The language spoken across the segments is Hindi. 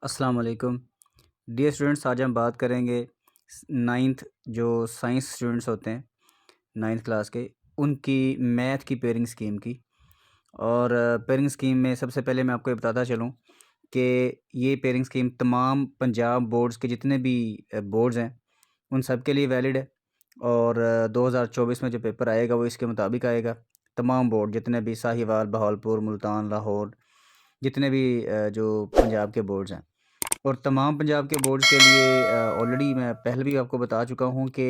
अस्सलाम वालेकुम डियर स्टूडेंट्स। आज हम बात करेंगे नाइन्थ जो साइंस स्टूडेंट्स होते हैं नाइन्थ क्लास के, उनकी मैथ की पेयरिंग स्कीम की। और पेयरिंग स्कीम में सबसे पहले मैं आपको ये बताता चलूँ कि ये पेयरिंग स्कीम तमाम पंजाब बोर्ड्स के जितने भी बोर्ड्स हैं उन सब के लिए वैलिड है। और 2024 में जो पेपर आएगा वो इसके मुताबिक आएगा। तमाम बोर्ड जितने भी साहिवाल, बहावलपुर, मुल्तान, लाहौर, जितने भी जो पंजाब के बोर्ड्स हैं, और तमाम पंजाब के बोर्ड्स के लिए ऑलरेडी मैं पहले भी आपको बता चुका हूँ कि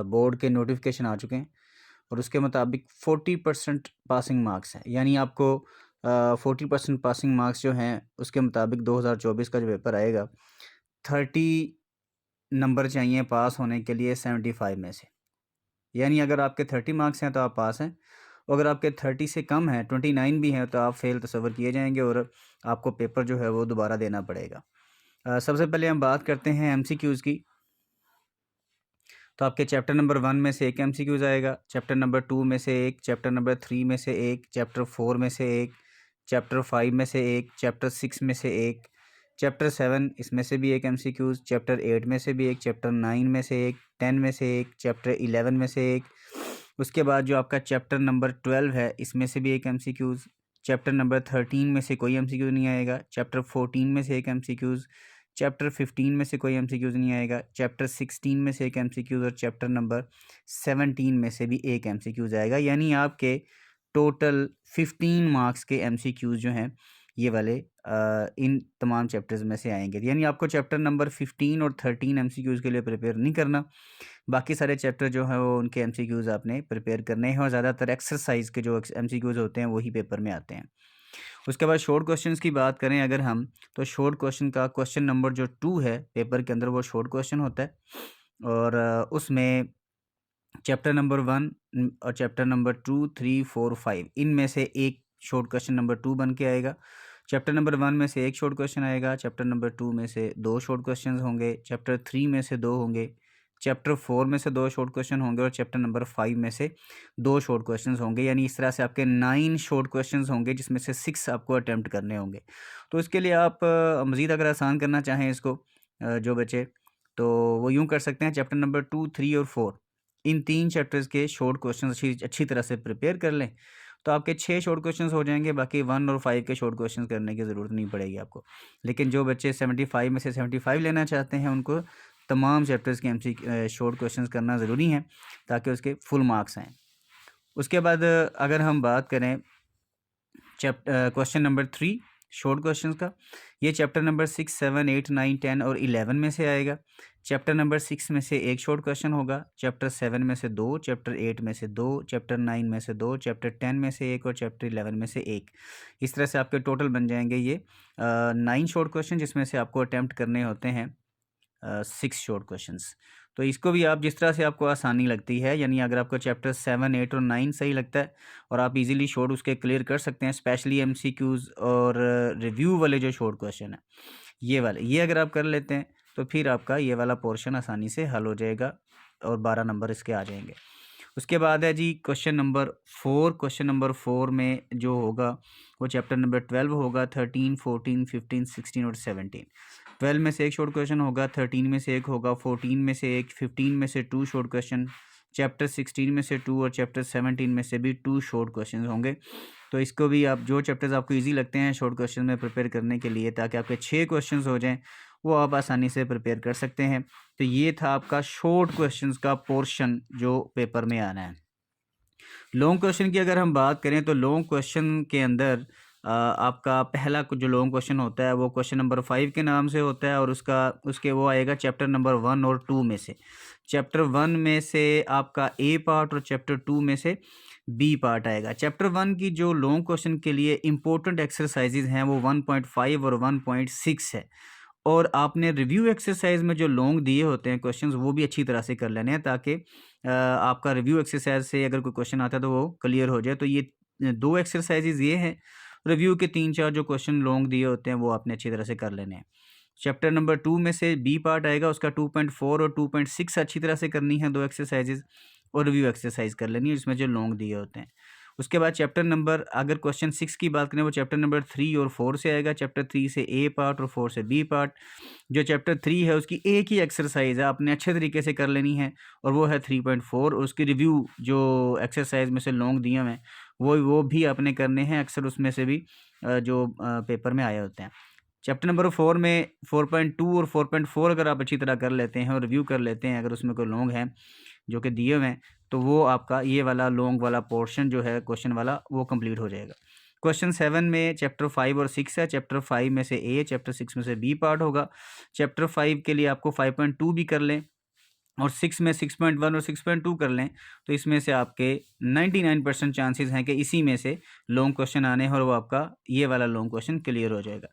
बोर्ड के नोटिफिकेशन आ चुके हैं और उसके मुताबिक 40% पासिंग मार्क्स हैं। यानी आपको 40% पासिंग मार्क्स जो हैं उसके मुताबिक 2024 का जो पेपर आएगा 30 नंबर चाहिए पास होने के लिए 75 में से। यानी अगर आपके 30 मार्क्स हैं तो आप पास हैं, और अगर आपके 30 से कम हैं, 29 भी हैं, तो आप फेल तस्वर किए जाएंगे और आपको पेपर जो है वो दोबारा देना पड़ेगा। सबसे पहले हम बात करते हैं एमसीक्यूज़ की। तो आपके चैप्टर नंबर 1 में से एक एमसीक्यूज़ आएगा, चैप्टर नंबर 2 में से एक, चैप्टर नंबर 3 में से एक, चैप्टर 4 में से एक, चैप्टर 5 में से एक, चैप्टर 6 में से एक, चैप्टर 7 इसमें से भी एक एमसीक्यूज़, चैप्टर 8 में से भी एक, चैप्टर 9 में से एक, 10 में से एक, चैप्टर 11 में से एक। उसके बाद जो आपका चैप्टर नंबर 12 है इसमें से भी एक एमसीक्यूज़। चैप्टर नंबर 13 में से कोई एमसीक्यू नहीं आएगा। चैप्टर 14 में से एक एमसीक्यूज़। चैप्टर 15 में से कोई एमसीक्यूज़ नहीं आएगा। चैप्टर 16 में से एक एमसीक्यूज़ और चैप्टर नंबर 17 में से भी एक एमसीक्यूज़ आएगा। यानी आपके टोटल 15 मार्क्स के एमसीक्यूज़ जो हैं ये वाले इन तमाम चैप्टर्स में से आएंगे। यानी आपको चैप्टर नंबर 15 और 13 एमसीक्यूज़ के लिए प्रिपेयर नहीं करना, बाकी सारे चैप्टर जो हैं वो उनके एमसीक्यूज़ आपने प्रिपेयर करने हैं, और ज़्यादातर एक्सरसाइज के जो एमसीक्यूज़ होते हैं वही पेपर में आते हैं। उसके बाद शॉर्ट क्वेश्चंस की बात करें अगर हम, तो शॉर्ट क्वेश्चन का क्वेश्चन नंबर जो 2 है पेपर के अंदर वो शॉर्ट क्वेश्चन होता है। और उसमें चैप्टर नंबर 1 और चैप्टर नंबर 2, 3, 4, 5 इनमें से एक शॉर्ट क्वेश्चन नंबर 2 बन के आएगा। चैप्टर नंबर 1 में से एक शॉर्ट क्वेश्चन आएगा, चैप्टर नंबर 2 में से 2 शॉर्ट क्वेश्चंस होंगे, चैप्टर 3 में से 2 होंगे, चैप्टर 4 में से 2 शॉर्ट क्वेश्चन होंगे, और चैप्टर नंबर 5 में से 2 शॉर्ट क्वेश्चंस होंगे। यानी इस तरह से आपके 9 शॉर्ट क्वेश्चंस होंगे जिसमें से 6 आपको अटेम्प्ट करने होंगे। तो इसके लिए आप मज़ीद अगर आसान करना चाहें इसको, जो बच्चे, तो वो यूँ कर सकते हैं, चैप्टर नंबर 2, 3 और 4 इन 3 चैप्टर्स के शॉर्ट क्वेश्चन अच्छी तरह से प्रिपेयर कर लें, तो आपके 6 शॉर्ट क्वेश्चंस हो जाएंगे। बाकी 1 और 5 के शॉर्ट क्वेश्चंस करने की ज़रूरत नहीं पड़ेगी आपको। लेकिन जो बच्चे 75 में से 75 लेना चाहते हैं उनको तमाम चैप्टर्स के शॉर्ट क्वेश्चंस करना ज़रूरी है ताकि उसके फुल मार्क्स आएँ। उसके बाद अगर हम बात करें क्वेश्चन नंबर 3 शॉर्ट क्वेश्चंस का, ये चैप्टर नंबर 6, 7, 8, 9, 10 और 11 में से आएगा। चैप्टर नंबर 6 में से एक शॉर्ट क्वेश्चन होगा, चैप्टर 7 में से 2, चैप्टर 8 में से 2, चैप्टर 9 में से 2, चैप्टर 10 में से एक और चैप्टर 11 में से एक। इस तरह से आपके टोटल बन जाएंगे ये 9 शॉर्ट क्वेश्चन, जिसमें से आपको अटैम्प्ट करने होते हैं 6 शॉर्ट क्वेश्चंस। तो इसको भी आप जिस तरह से आपको आसानी लगती है, यानी अगर आपको चैप्टर 7, 8 और 9 सही लगता है और आप इजीली शॉर्ट उसके क्लियर कर सकते हैं, स्पेशली एमसीक्यूज़ और रिव्यू वाले जो शॉर्ट क्वेश्चन है ये वाले, ये अगर आप कर लेते हैं तो फिर आपका ये वाला पोर्शन आसानी से हल हो जाएगा और 12 नंबर इसके आ जाएंगे। उसके बाद है जी क्वेश्चन नंबर 4। क्वेश्चन नंबर 4 में जो होगा वो चैप्टर नंबर 12 होगा, 13, 14, 15, 16 और 17। 12 में से एक शॉर्ट क्वेश्चन होगा, 13 में से एक होगा, 14 में से एक, 15 में से 2 शॉर्ट क्वेश्चन, चैप्टर 16 में से 2 और चैप्टर 17 में से भी 2 शॉर्ट क्वेश्चन होंगे। तो इसको भी आप जो चैप्टर्स आपको इजी लगते हैं शॉर्ट क्वेश्चन में प्रिपेयर करने के लिए, ताकि आपके 6 क्वेश्चन हो जाएँ, वो आप आसानी से प्रिपेयर कर सकते हैं। तो ये था आपका शॉर्ट क्वेश्चंस का पोर्शन जो पेपर में आना है। लॉन्ग क्वेश्चन की अगर हम बात करें तो लॉन्ग क्वेश्चन के अंदर आपका पहला जो लॉन्ग क्वेश्चन होता है वो क्वेश्चन नंबर 5 के नाम से होता है, और उसके वो आएगा चैप्टर नंबर 1 और 2 में से। चैप्टर 1 में से आपका ए पार्ट और चैप्टर 2 में से बी पार्ट आएगा। चैप्टर 1 की जो लॉन्ग क्वेश्चन के लिए इंपॉर्टेंट एक्सरसाइजेज हैं वो 1.5 और 1.6 है, और आपने रिव्यू एक्सरसाइज में जो लॉन्ग दिए होते हैं क्वेश्चंस वो भी अच्छी तरह से कर लेने हैं, ताकि आपका रिव्यू एक्सरसाइज से अगर कोई क्वेश्चन आता है तो वो क्लियर हो जाए। तो ये 2 एक्सरसाइजेज ये हैं। रिव्यू के 3-4 जो क्वेश्चन लॉन्ग दिए होते हैं वो आपने अच्छी तरह से कर लेने हैं। चैप्टर नंबर 2 में से बी पार्ट आएगा, उसका 2.4 और 2.6 अच्छी तरह से करनी है 2 एक्सरसाइजेज, और रिव्यू एक्सरसाइज कर लेनी है जिसमें जो लॉन्ग दिए होते हैं। उसके बाद चैप्टर नंबर, अगर क्वेश्चन 6 की बात करें, वो चैप्टर नंबर 3 और 4 से आएगा। चैप्टर 3 से ए पार्ट और 4 से बी पार्ट। जो चैप्टर 3 है उसकी एक ही एक्सरसाइज है, आपने अच्छे तरीके से कर लेनी है, और वो है 3.4। और उसकी रिव्यू जो एक्सरसाइज में से लॉन्ग दिए हुए हैं वो भी आपने करने हैं, अक्सर उसमें से भी जो पेपर में आए होते हैं। चैप्टर नंबर 4 में 4.2 और 4.4 अगर आप अच्छी तरह कर लेते हैं और रिव्यू कर लेते हैं, अगर उसमें कोई लॉन्ग है जो कि दिए हुए हैं, तो वो आपका ये वाला लॉन्ग वाला पोर्शन जो है क्वेश्चन वाला, वो कंप्लीट हो जाएगा। क्वेश्चन 7 में चैप्टर 5 और 6 है। चैप्टर 5 में से ए, चैप्टर 6 में से बी पार्ट होगा। चैप्टर 5 के लिए आपको 5.2 भी कर लें और 6 में 6.1 और 6.2 कर लें, तो इसमें से आपके 99% चांसेस हैं कि इसी में से लॉन्ग क्वेश्चन आने हैं, और वो आपका ये वाला लॉन्ग क्वेश्चन क्लियर हो जाएगा।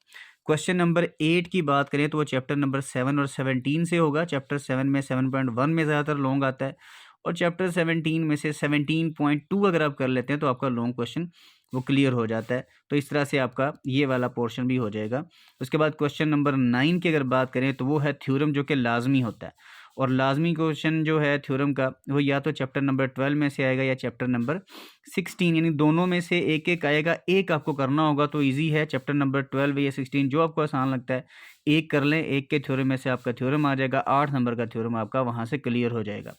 क्वेश्चन नंबर 8 की बात करें तो वो चैप्टर नंबर 7 और 17 से होगा। चैप्टर 7 में 7.1 में ज़्यादातर लॉन्ग आता है, और चैप्टर 17 में से 17.2 अगर आप कर लेते हैं तो आपका लॉन्ग क्वेश्चन वो क्लियर हो जाता है। तो इस तरह से आपका ये वाला पोर्शन भी हो जाएगा। उसके बाद क्वेश्चन नंबर 9 की अगर बात करें तो वो है थ्योरम, जो कि लाजमी होता है, और लाजमी क्वेश्चन जो है थ्योरम का, वो या तो चैप्टर नंबर 12 में से आएगा या चैप्टर नंबर 16, यानी दोनों में से एक एक आएगा। एक आपको करना होगा तो इजी है, चैप्टर नंबर 12 या 16 जो आपको आसान लगता है एक कर लें, एक के थ्योरम में से आपका थ्योरम आ जाएगा, 8 नंबर का थ्योरम आपका वहाँ से क्लियर हो जाएगा।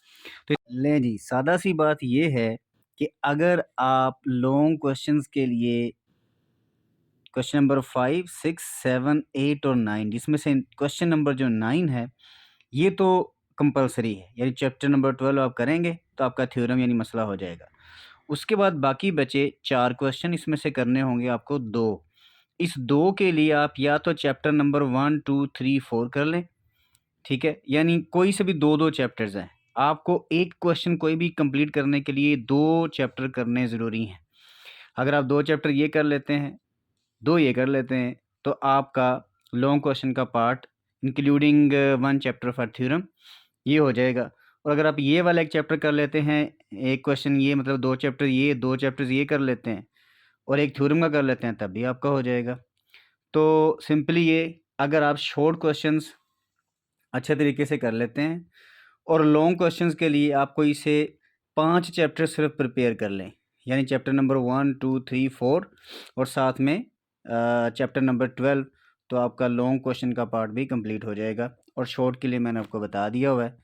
तो लें जी, सादा सी बात ये है कि अगर आप लॉन्ग क्वेश्चंस के लिए क्वेश्चन नंबर 5, 6, 7, 8 और 9, जिसमें से क्वेश्चन नंबर जो 9 है ये तो कंपलसरी है, यानी चैप्टर नंबर 12 आप करेंगे तो आपका थ्योरम यानी मसला हो जाएगा। उसके बाद बाकी बचे 4 क्वेश्चन, इसमें से करने होंगे आपको 2। इस 2 के लिए आप या तो चैप्टर नंबर 1, 2, 3, 4 कर लें, ठीक है, यानी कोई से भी 2-2 चैप्टर्स हैं। आपको एक क्वेश्चन कोई भी कंप्लीट करने के लिए 2 चैप्टर करने ज़रूरी हैं। अगर आप 2 चैप्टर ये कर लेते हैं, 2 ये कर लेते हैं, तो आपका लॉन्ग क्वेश्चन का part including 1 chapter for theorem ये हो जाएगा। और अगर आप ये वाला एक चैप्टर कर लेते हैं, एक क्वेश्चन ये, मतलब 2 चैप्टर ये, 2 चैप्टर्स ये कर लेते हैं और एक थ्योरम का कर लेते हैं, तब भी आपका हो जाएगा। तो सिंपली ये, अगर आप शॉर्ट क्वेश्चंस अच्छे तरीके से कर लेते हैं और लॉन्ग क्वेश्चंस के लिए आपको इसे 5 चैप्टर सिर्फ प्रिपेयर कर लें, यानी चैप्टर नंबर 1, 2, 3, 4 और साथ में चैप्टर नंबर 12, तो आपका लॉन्ग क्वेश्चन का पार्ट भी कंप्लीट हो जाएगा। और शॉर्ट के लिए मैंने आपको बता दिया हुआ है